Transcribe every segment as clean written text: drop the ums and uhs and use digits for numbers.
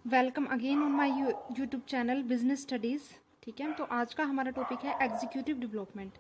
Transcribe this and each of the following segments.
Welcome again on my YouTube channel business studies. ठीक है, तो आज का हमारा टॉपिक है एग्जीक्यूटिव डेवलपमेंट।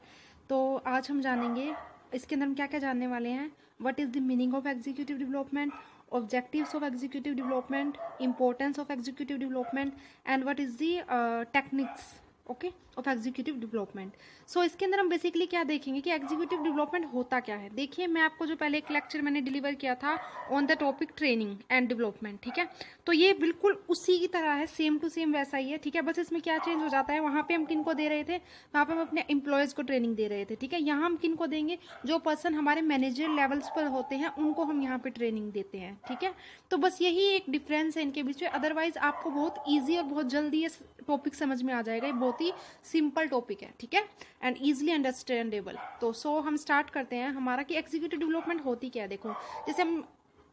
तो आज हम जानेंगे इसके अंदर हम क्या क्या जानने वाले हैं। What is the meaning of executive development, objectives of executive development, importance of executive development and what is the techniques okay of executive development. So इसके अंदर हम बेसिकली क्या देखेंगे कि एग्जीक्यूटिव डेवलपमेंट होता क्या है। देखिए, मैं आपको जो पहले एक लेक्चर मैंने डिलीवर किया था on the topic training and development, ठीक है, तो ये बिल्कुल उसी की तरह है, सेम टू सेम वैसा ही है। ठीक है, बस इसमें क्या चेंज हो जाता है, वहाँ पे हम किन को दे रहे थे, वहाँ पे हम अपने एम्प्लॉयज़ को ट्रेनिंग दे रहे थे। ठीक है, यहाँ हम किन को देंगे, जो पर्सन हमारे मैनेजर लेवल्स पर होते हैं उनको हम यहाँ पे ट्रेनिंग देते हैं। ठीक है, तो बस यही एक डिफरेंस है इनके बीच में। अदरवाइज आपको बहुत ईजी और बहुत जल्दी ये टॉपिक समझ में आ जाएगा। ये बहुत ही सिंपल टॉपिक है, ठीक है, एंड ईजिली अंडरस्टैंडेबल। तो सो हम स्टार्ट करते हैं हमारा कि एग्जीक्यूटिव डेवलपमेंट होती क्या है। देखो, जैसे हम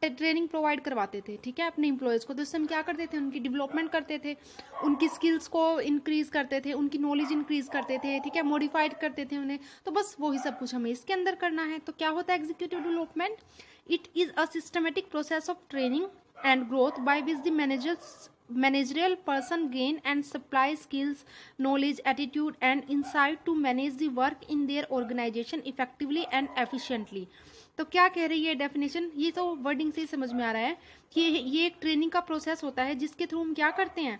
ट्रेनिंग प्रोवाइड करवाते थे, ठीक है, अपने एम्प्लॉयज़ को, तो उससे हम क्या करते थे, उनकी डेवलपमेंट करते थे, उनकी स्किल्स को इंक्रीज करते थे, उनकी नॉलेज इंक्रीज करते थे, ठीक है, मॉडिफाइड करते थे उन्हें। तो बस वही सब कुछ हमें इसके अंदर करना है। तो क्या होता है executive development? It is a systematic process of training and growth by which the managerial person gain and supply skills, knowledge, attitude and insight to manage the work in their organization effectively and efficiently। तो क्या कह रही है definition, ये तो wording से ही समझ में आ रहा है कि ये एक ट्रेनिंग का प्रोसेस होता है जिसके थ्रू हम क्या करते हैं,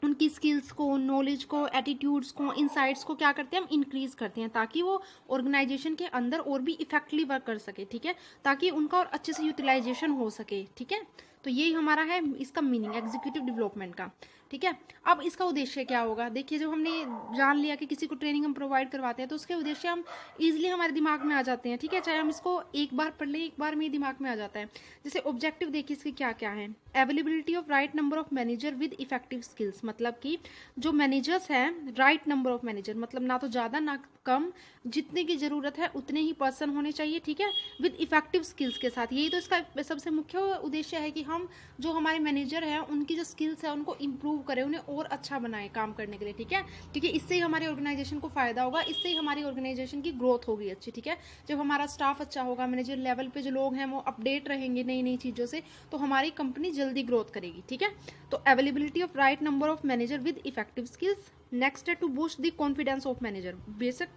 उनकी स्किल्स को, नॉलेज को, एटीट्यूड्स को, इनसाइट्स को क्या करते हैं, हम इंक्रीज करते हैं ताकि वो ऑर्गेनाइजेशन के अंदर और भी इफेक्टिवली वर्क कर सके। ठीक है, ताकि उनका और अच्छे से यूटिलाइजेशन हो सके। ठीक है, तो यही हमारा है इसका मीनिंग एग्जीक्यूटिव डेवलपमेंट का। ठीक है, अब इसका उद्देश्य क्या होगा। देखिए, जब हमने जान लिया कि किसी को ट्रेनिंग हम प्रोवाइड करवाते हैं तो उसके उद्देश्य हम इजीली हमारे दिमाग में आ जाते हैं। ठीक है, चाहे हम इसको एक बार पढ़ लें, एक बार में ही दिमाग में आ जाता है। जैसे ऑब्जेक्टिव देखिए इसके क्या क्या है। Availability of right number of manager with effective skills, मतलब कि जो मैनेजर्स हैं, राइट नंबर ऑफ मैनेजर मतलब ना तो ज़्यादा ना कम, जितने की ज़रूरत है उतने ही पर्सन होने चाहिए। ठीक है, विद इफेक्टिव स्किल्स के साथ। यही तो इसका सबसे मुख्य उद्देश्य है कि हम जो हमारे मैनेजर हैं उनकी जो स्किल्स है उनको इम्प्रूव करें, उन्हें और अच्छा बनाए काम करने के लिए। ठीक है, क्योंकि इससे ही हमारी ऑर्गेनाइजेशन को फायदा होगा, इससे ही हमारी ऑर्गेनाइजेशन की ग्रोथ होगी अच्छी। ठीक है, जब हमारा स्टाफ अच्छा होगा, मैनेजर लेवल पे जो लोग हैं वो अपडेट रहेंगे नई नई चीज़ों से, तो हमारी कंपनी जल्दी ग्रोथ करेगी। ठीक है, तो availability of right number of manager with effective skills. Next है to boost the confidence of manager. Basic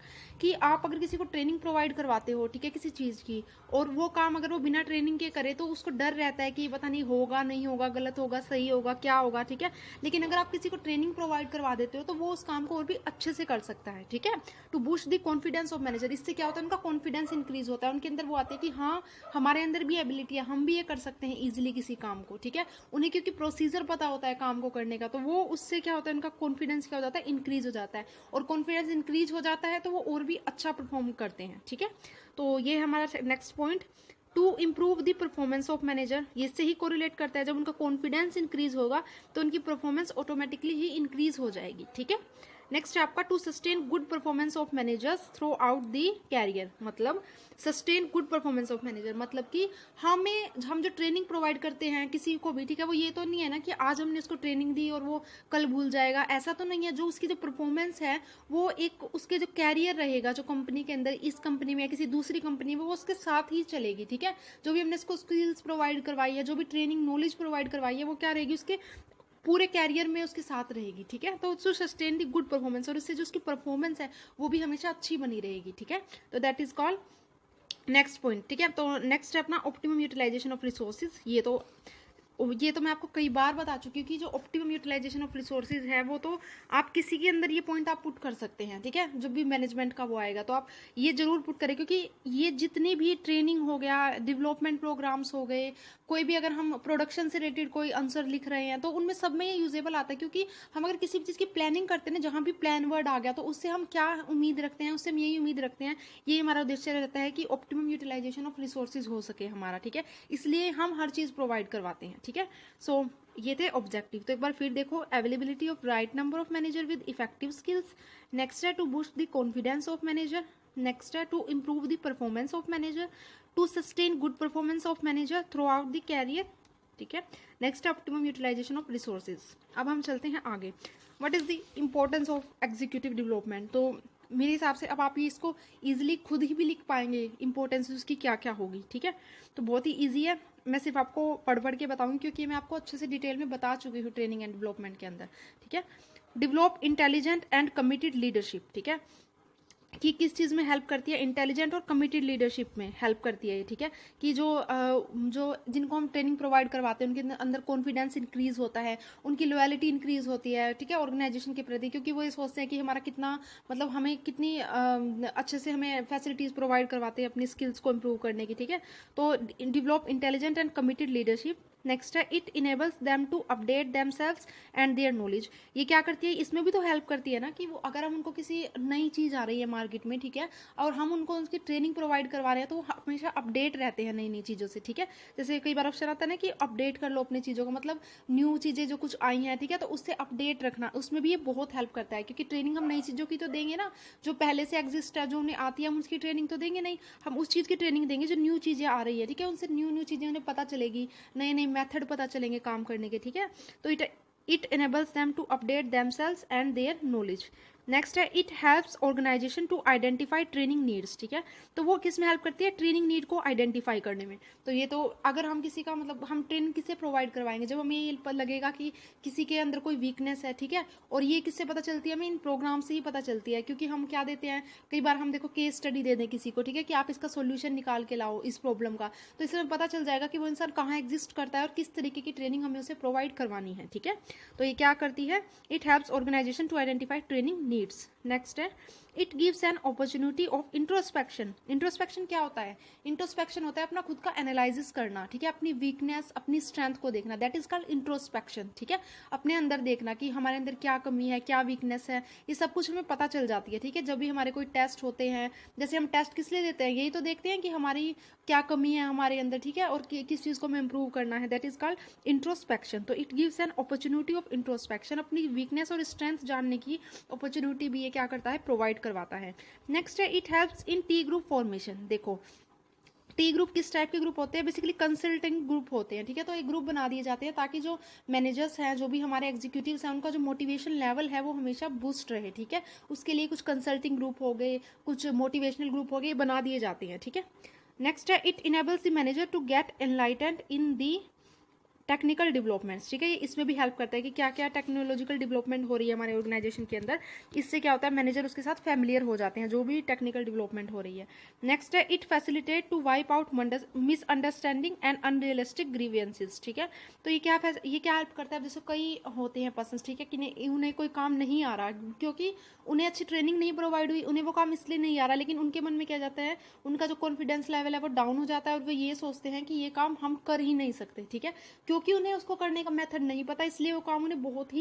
कि आप अगर किसी को ट्रेनिंग प्रोवाइड करवाते हो, ठीक है, किसी चीज़ की, और वो काम अगर वो बिना ट्रेनिंग के करे तो उसको डर रहता है कि पता नहीं होगा नहीं होगा, गलत होगा सही होगा क्या होगा। ठीक है, लेकिन अगर आप किसी को ट्रेनिंग प्रोवाइड करवा देते हो तो वो उस काम को और भी अच्छे से कर सकता है। ठीक है, to boost the confidence of manager, इससे क्या होता है, उनका कॉन्फिडेंस इंक्रीज होता है, उनके अंदर वो आते हैं कि हाँ हमारे अंदर भी एबिलिटी है, हम भी ये कर सकते हैं ईजिली किसी काम को। ठीक है, उन्हें क्योंकि प्रोसीजर पता होता है काम को करने का, तो वो उससे क्या होता है, उनका कॉन्फिडेंस क्या हो जाता है, इंक्रीज हो जाता है, और कॉन्फिडेंस इंक्रीज हो जाता है तो वो और भी अच्छा परफॉर्म करते हैं। ठीक है, तो ये हमारा next point. To improve the performance of manager, ये से ही कोरिलेट करता है, जब उनका कॉन्फिडेंस इंक्रीज होगा तो उनकी परफॉर्मेंस ऑटोमेटिकली ही इंक्रीज हो जाएगी। ठीक है, नेक्स्ट है आपका to sustain good performance of managers throughout the career. मतलब sustain good performance of manager मतलब कि हम जो ट्रेनिंग प्रोवाइड करते हैं किसी को भी, ठीक है, वो ये तो नहीं है ना कि आज हमने उसको ट्रेनिंग दी और वो कल भूल जाएगा, ऐसा तो नहीं है। जो उसकी जो परफॉर्मेंस है वो एक उसके जो कैरियर रहेगा, जो कंपनी के अंदर, इस कंपनी में या किसी दूसरी कंपनी में, वो उसके साथ ही चलेगी। ठीक है, जो भी हमने इसको स्किल्स प्रोवाइड करवाई है, जो भी ट्रेनिंग नॉलेज प्रोवाइड करवाई है, वो क्या रहेगी, उसके पूरे कैरियर में उसके साथ रहेगी। ठीक है, तो to sustain the good performance, और इससे जो उसकी परफॉर्मेंस है वो भी हमेशा अच्छी बनी रहेगी। ठीक है, तो that is called next point. ठीक है, तो नेक्स्ट है अपना ऑप्टिमम यूटिलाइजेशन ऑफ रिसोर्सेज। ये तो मैं आपको कई बार बता चुकी हूँ कि जो ऑप्टिमम यूटिलाइजेशन ऑफ रिसोर्सेज है वो तो आप किसी के अंदर ये पॉइंट आप पुट कर सकते हैं। ठीक है, जब भी मैनेजमेंट का वो आएगा तो आप ये जरूर पुट करें, क्योंकि ये जितनी भी ट्रेनिंग हो गया, डेवलपमेंट प्रोग्राम्स हो गए, कोई भी अगर हम प्रोडक्शन से रिलेटेड कोई आंसर लिख रहे हैं तो उनमें सब में ये यूजेबल आता है। क्योंकि हम अगर किसी भी चीज़ की प्लानिंग करते हैं ना, जहाँ भी प्लान वर्ड आ गया तो उससे हम क्या उम्मीद रखते हैं, उससे हम यही उम्मीद रखते हैं, ये हमारा उद्देश्य रहता है कि ऑप्टिमम यूटिलाइजेशन ऑफ रिसोर्सेज हो सके हमारा। ठीक है, इसलिए हम हर चीज़ प्रोवाइड करवाते हैं। ठीक है, सो ये थे ऑब्जेक्टिव। तो एक बार फिर देखो, availability of right number of manager with effective skills. Next है to boost the confidence of manager. Next है to improve the performance of manager, to sustain good performance of manager throughout the career. ठीक है, next है optimum utilisation of resources. अब हम चलते हैं आगे। What is the importance of executive development. तो मेरे हिसाब से अब आप ये इसको ईजिली खुद ही भी लिख पाएंगे, इंपॉर्टेंस उसकी क्या क्या होगी, ठीक है। तो बहुत ही ईजी है, मैं सिर्फ आपको पढ़ के बताऊंगी क्योंकि मैं आपको अच्छे से डिटेल में बता चुकी हूँ ट्रेनिंग एंड डेवलपमेंट के अंदर, ठीक है। Develop intelligent and committed leadership, ठीक है, कि किस चीज़ में हेल्प करती है, इंटेलिजेंट और कमिटेड लीडरशिप में हेल्प करती है, ठीक है। कि जो जिनको हम ट्रेनिंग प्रोवाइड करवाते हैं उनके अंदर कॉन्फिडेंस इंक्रीज होता है, उनकी लॉयलिटी इंक्रीज होती है, ठीक है, ऑर्गेनाइजेशन के प्रति, क्योंकि वो ये सोचते हैं कि हमारा कितना मतलब हमें कितनी अच्छे से हमें फैसिलिटीज़ प्रोवाइड करवाते हैं अपनी स्किल्स को इम्प्रूव करने की, ठीक है। तो develop intelligent and committed leadership. Next है it enables them to update themselves and their knowledge. ये क्या करती है, इसमें भी तो हेल्प करती है ना कि वो अगर हम उनको किसी नई चीज़ आ रही है मार्केट में, ठीक है, और हम उनको उसकी ट्रेनिंग प्रोवाइड करवा रहे हैं तो वो हमेशा अपडेट रहते हैं नई नई चीज़ों से, ठीक है। जैसे कई बार ऑप्शन आता है ना कि अपडेट कर लो अपनी चीज़ों को, मतलब न्यू चीज़ें जो कुछ आई हैं, ठीक है, तो उससे अपडेट रखना, उसमें भी ये बहुत हेल्प करता है। क्योंकि ट्रेनिंग हम नई चीज़ों की तो देंगे ना, जो पहले से एग्जिस्ट है, जो उन्हें आती है, हम उसकी ट्रेनिंग तो देंगे नहीं, हम उस चीज़ की ट्रेनिंग देंगे जो न्यू चीज़ें आ रही है, ठीक है, उनसे न्यू न्यू चीज़ें उन्हें पता चलेगी, नए नए मेथड पता चलेंगे काम करने के, ठीक है। तो it enables them to update themselves and their knowledge। Next है it helps organisation to identify training needs, ठीक है। तो वो किस में हेल्प करती है, ट्रेनिंग नीड को आइडेंटिफाई करने में। तो ये तो अगर हम किसी का मतलब हम ट्रेनिंग किससे प्रोवाइड करवाएंगे, जब हमें ये लगेगा कि किसी के अंदर कोई वीकनेस है, ठीक है, और ये किससे पता चलती है, हमें इन प्रोग्राम से ही पता चलती है। क्योंकि हम क्या देते हैं, कई बार हम देखो केस स्टडी दे दें किसी को, ठीक है, कि आप इसका सोल्यूशन निकाल के लाओ इस प्रॉब्लम का, तो इससे हमें पता चल जाएगा कि वो इंसान कहाँ एग्जिस्ट करता है और किस तरीके की ट्रेनिंग हमें उसे प्रोवाइड करवानी है, ठीक है। तो ये क्या करती है, it helps organisation to identify training needs. Next है it gives an opportunity of introspection. Introspection क्या होता है, इंट्रोस्पेक्शन होता है अपना खुद का एनालिसिस करना, ठीक है, अपनी वीकनेस अपनी स्ट्रेंथ को देखना, दैट इज कॉल्ड इंट्रोस्पेक्शन, ठीक है। अपने अंदर देखना कि हमारे अंदर क्या कमी है, क्या वीकनेस है, ये सब कुछ हमें पता चल जाती है, ठीक है। जब भी हमारे कोई टेस्ट होते हैं, जैसे हम टेस्ट किस लिए देते हैं, यही तो देखते हैं कि हमारी क्या कमी है हमारे अंदर, ठीक है, और किस चीज़ को हमें इंप्रूव करना है, दैट इज कॉल्ड इंट्रोस्पेक्शन। तो it gives an opportunity of introspection, अपनी वीकनेस और स्ट्रेंथ जानने की अपॉर्चुनिटी भी ये क्या करता है, प्रोवाइड करवाता है। नेक्स्ट है it helps in T group formation. देखो टी ग्रुप किस टाइप के ग्रुप होते हैं, बेसिकली कंसल्टिंग ग्रुप होते हैं, ठीक है। तो एक ग्रुप बना दिए जाते हैं ताकि जो मैनेजर्स हैं, जो भी हमारे एग्जीक्यूटिव्स हैं, उनका जो मोटिवेशन लेवल है वो हमेशा बूस्ट रहे, ठीक है। उसके लिए कुछ कंसल्टिंग ग्रुप हो गए, कुछ मोटिवेशनल ग्रुप हो गए, बना दिए जाते हैं, ठीक है। नेक्स्ट है it enables the manager to get enlightened in the technical developments, ठीक है। इसमें भी हेल्प करता है कि क्या क्या टेक्नोलॉजिकल डेवलपमेंट हो रही है हमारे ऑर्गेनाइजेशन के अंदर, इससे क्या होता है मैनेजर उसके साथ फैमिलियर हो जाते हैं जो भी टेक्निकल डेवलपमेंट हो रही है। नेक्स्ट है it facilitate to wipe out misunderstanding and unrealistic grievances, ठीक है। तो ये क्या हेल्प करता है, जैसे कई होते हैं पर्सन, ठीक है, कि उन्हें कोई काम नहीं आ रहा क्योंकि उन्हें अच्छी ट्रेनिंग नहीं प्रोवाइड हुई, उन्हें वो काम इसलिए नहीं आ रहा, लेकिन उनके मन में क्या जाता है, उनका जो कॉन्फिडेंस लेवल है वो डाउन हो जाता है और वो ये सोचते हैं कि ये काम हम कर ही नहीं सकते, ठीक है, क्योंकि उन्हें उसको करने का मेथड नहीं पता, इसलिए वो काम उन्हें बहुत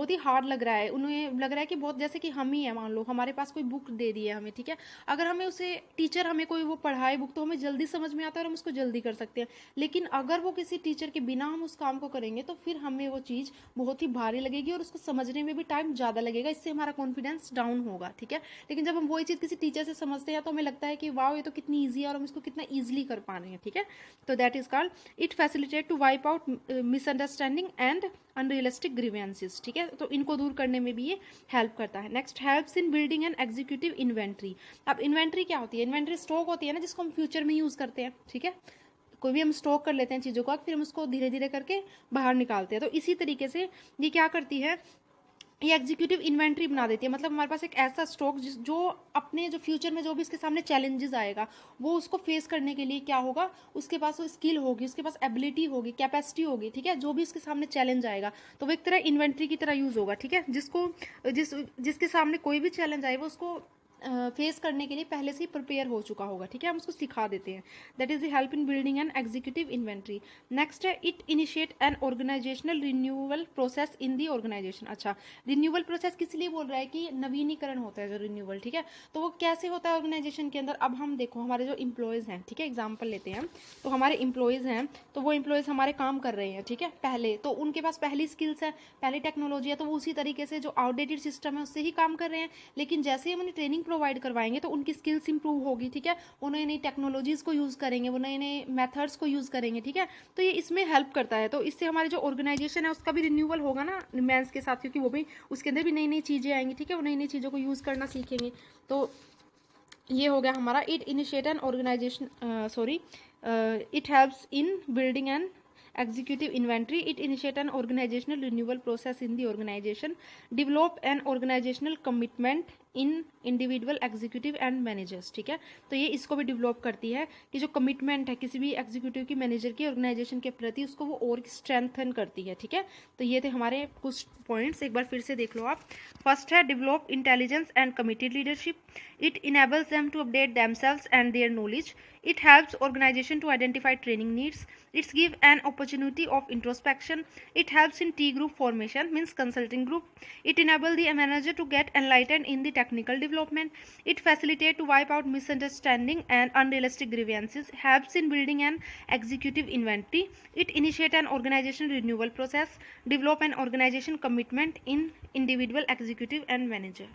ही हार्ड लग रहा है। उन्हें लग रहा है कि बहुत जैसे कि हम ही है, मान लो हमारे पास कोई बुक दे दी है हमें, ठीक है, अगर हमें उसे टीचर हमें कोई वो पढ़ाए बुक तो हमें जल्दी समझ में आता है और हम उसको जल्दी कर सकते हैं, लेकिन अगर वो किसी टीचर के बिना हम उस काम को करेंगे तो फिर हमें वो चीज़ बहुत ही भारी लगेगी और उसको समझने में भी टाइम ज़्यादा लगेगा, इससे हमारा कॉन्फिडेंस डाउन होगा, ठीक है। लेकिन जब हम वही चीज़ किसी टीचर से समझते हैं तो हमें लगता है कि वाह ये तो कितनी ईजी है और हम इसको कितना ईजिली कर पा रहे हैं, ठीक है। तो that is called it facilitate to wipe out misunderstanding and unrealistic grievances, ठीक है। तो इनको दूर करने में भी ये हेल्प करता है। Next helps in building an executive inventory. अब इन्वेंट्री क्या होती है, इन्वेंट्री स्टॉक होती है ना जिसको हम फ्यूचर में यूज करते हैं, ठीक है, कोई भी हम स्टॉक कर लेते हैं चीज़ों को फिर हम उसको धीरे धीरे करके बाहर निकालते हैं। तो इसी तरीके से ये क्या करती है, ये एग्जीक्यूटिव इन्वेंट्री बना देती है, मतलब हमारे पास एक ऐसा स्टॉक जो अपने जो फ्यूचर में जो भी इसके सामने चैलेंजेस आएगा वो उसको फेस करने के लिए क्या होगा, उसके पास वो स्किल होगी, उसके पास एबिलिटी होगी, कैपेसिटी होगी, ठीक है, जो भी इसके सामने चैलेंज आएगा तो वो एक तरह इन्वेंट्री की तरह यूज होगा, ठीक है। जिसके सामने कोई भी चैलेंज आए वो उसको फेस करने के लिए पहले से ही प्रिपेयर हो चुका होगा, ठीक है, हम उसको सिखा देते हैं। That is the help in building an executive inventory. Next है it initiate an organisational renewal process in the organisation. अच्छा, रिन्यूअल प्रोसेस किस लिए बोल रहा है कि नवीनीकरण होता है जो रिन्यूअल, ठीक है, तो वो कैसे होता है ऑर्गेनाइजेशन के अंदर। अब हम देखो हमारे जो इम्प्लॉयज़ हैं, ठीक है, एग्जाम्पल लेते हैं, तो हमारे इम्प्लॉयज़ हैं तो वो इम्प्लॉयज़ हमारे काम कर रहे हैं, ठीक है, पहले तो उनके पास पहली स्किल्स है, पहली टेक्नोलॉजी है, तो वो उसी तरीके से जो आउटडेटेड सिस्टम है उससे ही काम कर रहे हैं, लेकिन जैसे ही हम उन्हें ट्रेनिंग प्रोवाइड करवाएंगे तो उनकी स्किल्स इंप्रूव होगी, ठीक है, वो नई नई टेक्नोलॉजीज़ को यूज़ करेंगे, वो नए नए मेथड्स को यूज़ करेंगे, ठीक है। तो ये इसमें हेल्प करता है, तो इससे हमारे जो ऑर्गेनाइजेशन है उसका भी रिन्यूअल होगा ना मेंस के साथ, क्योंकि वो भी उसके अंदर भी नई नई चीज़ें आएंगी, ठीक है, वो नई नई चीज़ों को यूज़ करना सीखेंगे। तो ये हो गया हमारा it initiate an organization it helps in building an executive inventory. It initiate an organizational renewal process in the organization, develop an organizational commitment in individual executive and managers, ठीक है। तो ये इसको भी डेवलप करती है कि जो कमिटमेंट है किसी भी एग्जीक्यूटिव की, मैनेजर की ऑर्गेनाइजेशन के प्रति, उसको वो और स्ट्रेंथन करती है, ठीक है। तो ये थे हमारे कुछ पॉइंट्स, एक बार फिर से देख लो आप। फर्स्ट है develop intelligence and committed leadership. It enables them to update themselves and their knowledge. It helps organization to identify training needs. It gives an opportunity of introspection. It helps in T group formation, means consulting group. It enables the manager to get enlightened in the technical development. It facilitates to wipe out misunderstanding and unrealistic grievances. Helps in building an executive inventory. It initiates an organization renewal process. Develop an organization commitment in individual executive and manager.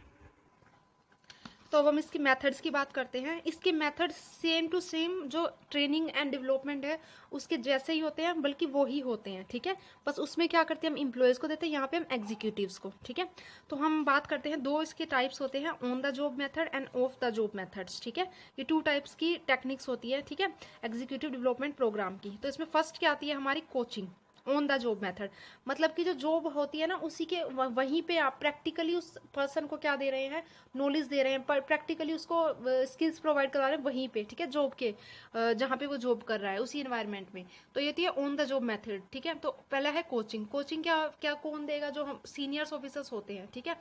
तो अब हम इसकी methods की बात करते हैं। इसके method same to same जो ट्रेनिंग एंड डेवलपमेंट है उसके जैसे ही होते हैं, बल्कि वो ही होते हैं, ठीक है। बस उसमें क्या करते हैं, हम एम्प्लॉयज़ को देते हैं, यहाँ पे हम एग्जीक्यूटिव्स को, ठीक है। तो हम बात करते हैं, दो इसके टाइप्स होते हैं, on the job method end of the job methods, ठीक है। ये टू टाइप्स की टेक्निक्स होती है, ठीक है, एग्जीक्यूटिव डेवलपमेंट प्रोग्राम की। तो इसमें फर्स्ट क्या आती है हमारी, coaching on the job method. मतलब कि जो जॉब होती है ना उसी के वहीं पे आप प्रैक्टिकली उस पर्सन को क्या दे रहे हैं, नॉलेज दे रहे हैं, प्रैक्टिकली उसको स्किल्स प्रोवाइड करा रहे हैं वहीं पे, ठीक है, जॉब के जहाँ पे वो जॉब कर रहा है उसी एनवायरनमेंट में। तो ये थी ऑन द जॉब मेथड, ठीक है। तो पहला है कोचिंग। कोचिंग क्या क्या कौन देगा, जो हम सीनियर्स ऑफिसर्स होते हैं, ठीक है,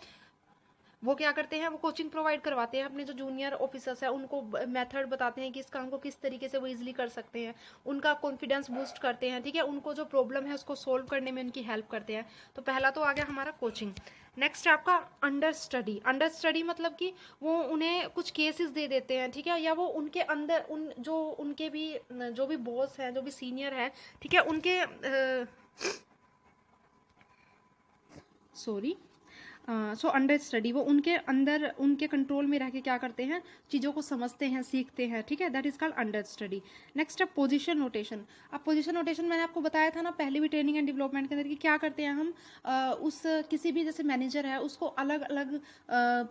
वो क्या करते हैं, वो कोचिंग प्रोवाइड करवाते हैं अपने जो जूनियर ऑफिसर्स हैं, उनको मेथड बताते हैं कि इस काम को किस तरीके से वो इजीली कर सकते हैं, उनका कॉन्फिडेंस बूस्ट करते हैं, ठीक है, उनको जो प्रॉब्लम है उसको सोल्व करने में उनकी हेल्प करते हैं। तो पहला तो आ गया हमारा कोचिंग। नेक्स्ट है आपका अंडर स्टडी। अंडर स्टडी मतलब कि वो उन्हें कुछ केसेस दे देते हैं, ठीक है, या वो उनके अंदर जो उनके भी जो भी बॉस हैं, जो भी सीनियर हैं, ठीक है, उनके सो अंडर स्टडी, वो उनके अंदर उनके कंट्रोल में रह के क्या करते हैं, चीज़ों को समझते हैं, सीखते हैं, ठीक है, that is called under study. Next है पोजीशन नोटेशन। अब पोजीशन नोटेशन मैंने आपको बताया था ना पहले भी ट्रेनिंग एंड डेवलपमेंट के अंदर कि क्या करते हैं हम, उस किसी भी जैसे मैनेजर है उसको अलग अलग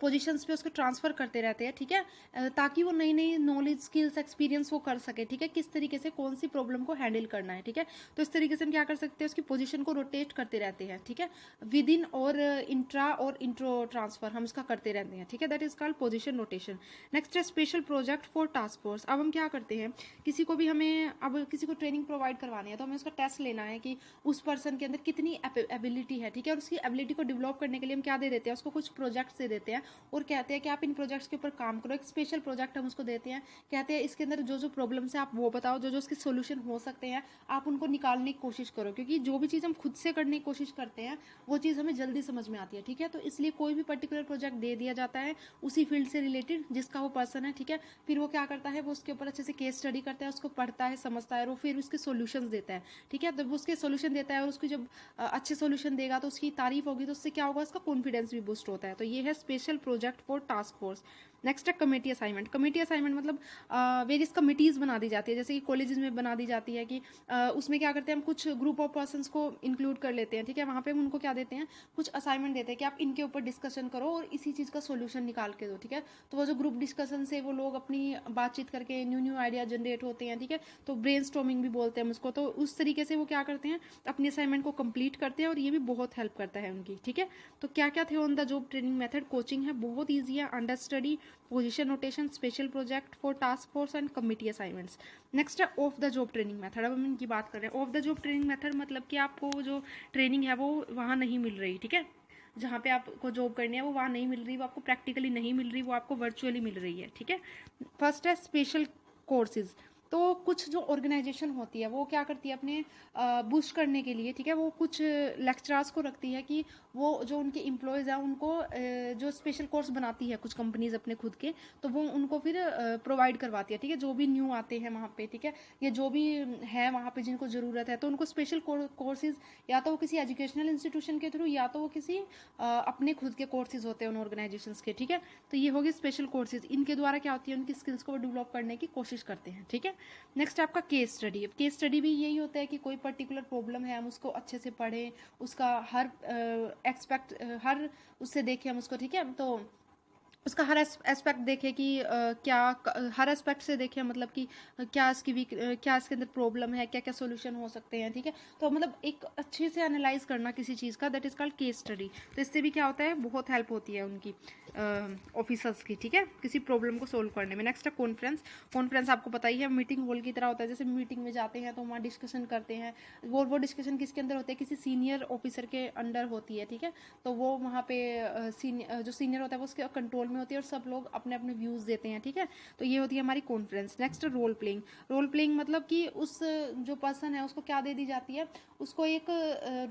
पोजिशंस पे उसको ट्रांसफ़र करते रहते हैं, ठीक है, ताकि वो नई नई नॉलेज, स्किल्स, एक्सपीरियंस वो कर सके, ठीक है, किस तरीके से कौन सी प्रॉब्लम को हैंडल करना है, ठीक है। तो इस तरीके से हम क्या कर सकते हैं, उसकी पोजीशन को रोटेट करते रहते हैं, ठीक है, विद इन और इंट्रा और इंट्रो ट्रांसफर हम इसका करते रहते हैं, ठीक है, that is called position rotation. Next है special project for task force. अब हम क्या करते हैं, किसी को भी हमें अब किसी को ट्रेनिंग प्रोवाइड करवानी है तो हमें उसका टेस्ट लेना है कि उस पर्सन के अंदर कितनी एबिलिटी है, ठीक है, और उसकी एबिलिटी को डेवलप करने के लिए हम क्या दे देते हैं, उसको कुछ प्रोजेक्ट्स दे देते हैं और कहते हैं कि आप इन प्रोजेक्ट्स के ऊपर काम करो। एक स्पेशल प्रोजेक्ट हम उसको देते हैं, कहते हैं इसके अंदर जो जो प्रॉब्लम्स है आप वो बताओ, जो जो उसके सोल्यूशन हो सकते हैं आप उनको निकालने की कोशिश करो, क्योंकि जो भी चीज़ हम खुद से करने की कोशिश करते हैं वो चीज़ हमें जल्दी समझ में आती है, ठीक है। तो इसलिए कोई भी पर्टिकुलर प्रोजेक्ट दे दिया जाता है उसी फील्ड से रिलेटेड जिसका वो पर्सन है, ठीक है, फिर वो क्या करता है, वो उसके ऊपर अच्छे से केस स्टडी करता है, उसको पढ़ता है, समझता है, और वो फिर उसके सॉल्यूशंस देता है, ठीक है। जब वो उसके सॉल्यूशन देता है और उसको जब अच्छे सॉल्यूशन देगा तो उसकी तारीफ होगी, तो उससे क्या होगा, उसका कॉन्फिडेंस भी बूस्ट होता है। तो ये है special project for task force. Next है कमेटी असाइनमेंट। कमेटी असाइनमेंट मतलब वेरियस कमिटीज़ बना दी जाती है, जैसे कि कॉलेजेस में बना दी जाती है कि उसमें क्या करते हैं, हम कुछ ग्रुप ऑफ पर्सन्स को इंक्लूड कर लेते हैं, ठीक है, वहाँ पे हम उनको क्या देते हैं, कुछ असाइनमेंट देते हैं कि आप इनके ऊपर डिस्कशन करो और इसी चीज़ का सोल्यूशन निकाल के दो, ठीक है। तो वो जो ग्रुप डिस्कशन से वो लोग अपनी बातचीत करके न्यू न्यू आइडिया जनरेट होते हैं, ठीक है, तो ब्रेनस्टॉर्मिंग भी बोलते हैं हम उसको। तो उस तरीके से वो क्या करते हैं, अपनी असाइनमेंट को कंप्लीट करते हैं और ये भी बहुत हेल्प करता है उनकी, ठीक है। तो क्या क्या थे on the job training method, coaching है, बहुत ईजी है, understudy, position notation, special project for task force and committee assignments. Next है off the job training method. अब हम इनकी बात कर रहे हैं। Off the job training method मतलब कि आपको जो ट्रेनिंग है वो वहाँ नहीं मिल रही, ठीक है, जहाँ पे आपको जॉब करनी है वो वहाँ नहीं मिल रही, वो आपको प्रैक्टिकली नहीं मिल रही, वो आपको वर्चुअली मिल रही है, ठीक है। फर्स्ट है स्पेशल कोर्सेज। तो कुछ जो ऑर्गेनाइजेशन होती है वो क्या करती है अपने बूस्ट करने के लिए, ठीक है, वो कुछ लेक्चरर्स को रखती है कि वो जो उनके एम्प्लॉयज़ हैं उनको जो स्पेशल कोर्स बनाती है कुछ कंपनीज अपने खुद के, तो वो उनको फिर प्रोवाइड करवाती है, ठीक है, जो भी न्यू आते हैं वहाँ पे, ठीक है, या जो भी है वहाँ पे जिनको ज़रूरत है, तो उनको स्पेशल कोर्सेज या तो वो किसी एजुकेशनल इंस्टीट्यूशन के थ्रू या तो वो किसी अपने खुद के कोर्सेज होते हैं उन ऑर्गेनाइजेशंस के, ठीक है। तो ये हो गए स्पेशल कोर्सेज, इनके द्वारा क्या होती है उनकी स्किल्स को डेवलप करने की कोशिश करते हैं, ठीक है। नेक्स्ट आपका केस स्टडी। केस स्टडी भी यही होता है कि कोई पर्टिकुलर प्रॉब्लम है हम उसको अच्छे से पढ़ें, उसका हर हर उससे देखें हम उसको, ठीक है, तो उसका हर एस्पेक्ट देखे कि हर एस्पेक्ट से देखे, मतलब कि क्या इसकी क्या इसके अंदर प्रॉब्लम है, क्या क्या सोल्यूशन हो सकते हैं, ठीक है। तो मतलब एक अच्छे से एनालाइज करना किसी चीज़ का, that is called case study. तो इससे भी क्या होता है, बहुत हेल्प होती है उनकी ऑफिसर्स की, ठीक है, किसी प्रॉब्लम को सोल्व करने में। नेक्स्ट है कॉन्फ्रेंस। कॉन्फ्रेंस आपको पता ही है, मीटिंग हॉल की तरह होता है, जैसे मीटिंग में जाते हैं तो वहाँ डिस्कशन करते हैं, वो डिस्कशन किसके अंदर होते हैं, किसी सीनियर ऑफिसर के अंडर होती है, ठीक है। तो वो वहाँ पे जो सीनियर होता है वो उसके कंट्रोल में होती है और सब लोग अपने अपने व्यूज़ देते हैं, ठीक है। तो ये होती है हमारी conference. Next role playing. Role playing मतलब कि उस जो पर्सन है उसको क्या दे दी जाती है, उसको एक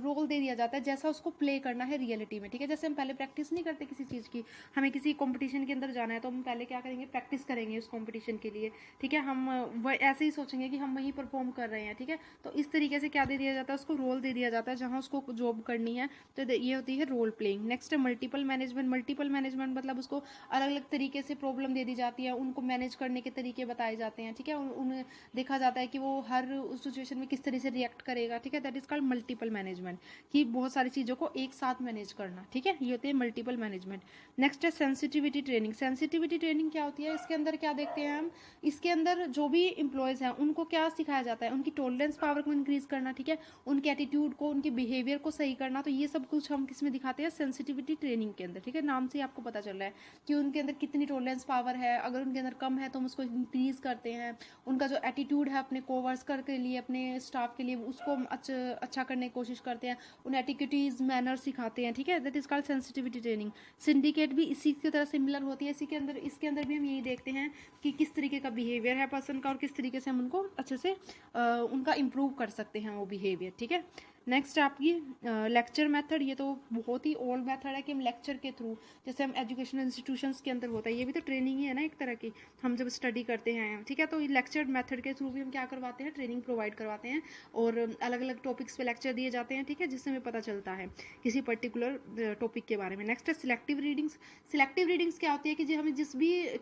रोल दे दिया जाता है जैसा उसको प्ले करना है रियलिटी में, ठीक है। जैसे हम पहले प्रैक्टिस नहीं करते किसी चीज़ की, हमें किसी कंपटीशन के अंदर जाना है तो हम पहले क्या करेंगे, प्रैक्टिस करेंगे उस कंपटीशन के लिए, ठीक है। हम ऐसे ही सोचेंगे कि हम वहीं परफॉर्म कर रहे हैं, ठीक है। तो इस तरीके से क्या दे दिया जाता है, उसको रोल दे दिया जाता है जहाँ उसको जॉब करनी है, तो ये होती है रोल प्लेइंग। नेक्स्ट है मल्टीपल मैनेजमेंट। मल्टीपल मैनेजमेंट मतलब उसको अलग अलग तरीके से प्रॉब्लम दे दी जाती है, उनको मैनेज करने के तरीके बताए जाते हैं, ठीक है। उन्हें देखा जाता है कि वो हर उस सिचुएशन में किस तरह से रिएक्ट करेगा, ठीक है। That is called multiple management, कि बहुत सारी चीज़ों को एक साथ मैनेज करना, ठीक है, ये होती है मल्टीपल मैनेजमेंट। नेक्स्ट है सेंसिटिविटी ट्रेनिंग। सेंसिटिविटी ट्रेनिंग क्या होती है, इसके अंदर क्या देखते हैं हम, इसके अंदर जो भी इंप्लॉयज़ हैं उनको क्या सिखाया जाता है, उनकी टॉलरेंस पावर को इंक्रीज करना, ठीक है, उनके एटीट्यूड को, उनके बिहेवियर को सही करना। तो ये सब कुछ हम किस में दिखाते हैं, सेंसिटिविटी ट्रेनिंग के अंदर, ठीक है। नाम से ही आपको पता चल रहा है कि उनके अंदर कितनी टॉलरेंस पावर है, अगर उनके अंदर कम है तो हम उसको इंक्रीज करते हैं। उनका जो एटीट्यूड है अपने कोवर्कर के लिए, अपने स्टाफ के लिए, उसको हम अच्छा करने की कोशिश करते हैं, उन्हें एटिक्यूटीज मैनर सिखाते हैं, ठीक है। That is called sensitivity training. Syndicate भी इसी की तरह सिमिलर होती है, इसके अंदर भी हम यही देखते हैं कि किस तरीके का बिहेवियर है पर्सन का और किस तरीके से हम उनको अच्छे से उनका इम्प्रूव कर सकते हैं वो बिहेवियर, ठीक है। नेक्स्ट आपकी लेक्चर मेथड। ये तो बहुत ही ओल्ड मेथड है कि हम लेक्चर के थ्रू, जैसे हम एजुकेशनल इंस्टीट्यूशंस के अंदर होता है, ये भी तो ट्रेनिंग ही है ना एक तरह की, हम जब स्टडी करते हैं, ठीक है। तो लेक्चर मेथड के थ्रू भी हम क्या करवाते हैं, ट्रेनिंग प्रोवाइड करवाते हैं और अलग अलग टॉपिक्स पे लेक्चर दिए जाते हैं, ठीक है, जिससे हमें पता चलता है किसी पर्टिकुलर टॉपिक के बारे में। नेक्स्ट है सिलेक्टिव रीडिंग्स। सिलेक्टिव रीडिंग्स क्या होती है कि जो हमें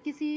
किसी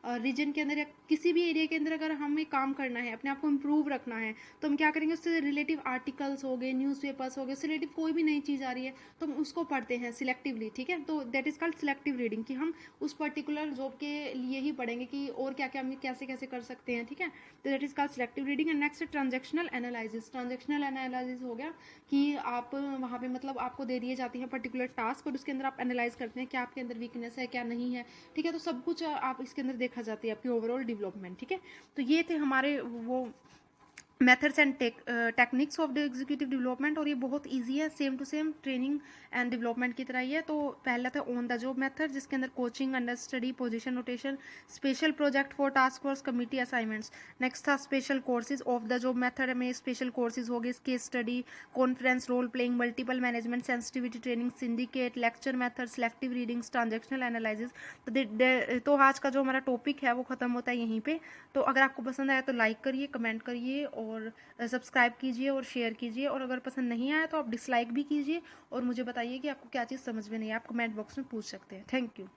रीजन के अंदर या किसी भी एरिया के अंदर अगर हमें काम करना है, अपने आप को इम्प्रूव रखना है, तो हम क्या करेंगे, उससे रिलेटिव आर्टिकल्स हो गए, न्यूज़पेपर्स हो गए, उससे रिलेटिव कोई भी नई चीज़ आ रही है तो हम उसको पढ़ते हैं सिलेक्टिवली, ठीक है। तो that is called selective reading, कि हम उस पर्टिकुलर जॉब के लिए ही पढ़ेंगे कि और क्या क्या हम कैसे कैसे कर सकते हैं, ठीक है। तो that is called selective reading. And next transactional analysis. Transactional analysis हो गया कि आप वहाँ पे मतलब आपको दे दिए जाती है पर्टिकुलर टास्क और उसके अंदर आप एनालाइज करते हैं क्या आपके अंदर वीकनेस है, क्या नहीं है, ठीक है। तो सब कुछ आप इसके अंदर देखा जाती है आपकी ओवरऑल डेवलपमेंट, ठीक है। तो ये थे हमारे वो methods and techniques of the executive development, और ये बहुत इजी है, same to same training and development की तरह ही है। तो पहला था ऑन द जॉब मेथड, जिसके अंदर coaching, understudy, position rotation, special project for task force, committee assignments. Next था special courses. Off the job method में स्पेशल कोर्सेज हो गए, case study, conference, role playing, multiple management, sensitivity training, syndicate, lecture method, selective readings, transactional analysis. तो आज का जो हमारा topic है वो खत्म होता है यहीं पे। तो अगर आपको पसंद आया तो लाइक करिए, कमेंट करिए और सब्सक्राइब कीजिए और शेयर कीजिए, और अगर पसंद नहीं आया तो आप डिसलाइक भी कीजिए और मुझे बताइए कि आपको क्या चीज़ समझ में नहीं है, आप कमेंट बॉक्स में पूछ सकते हैं। Thank you.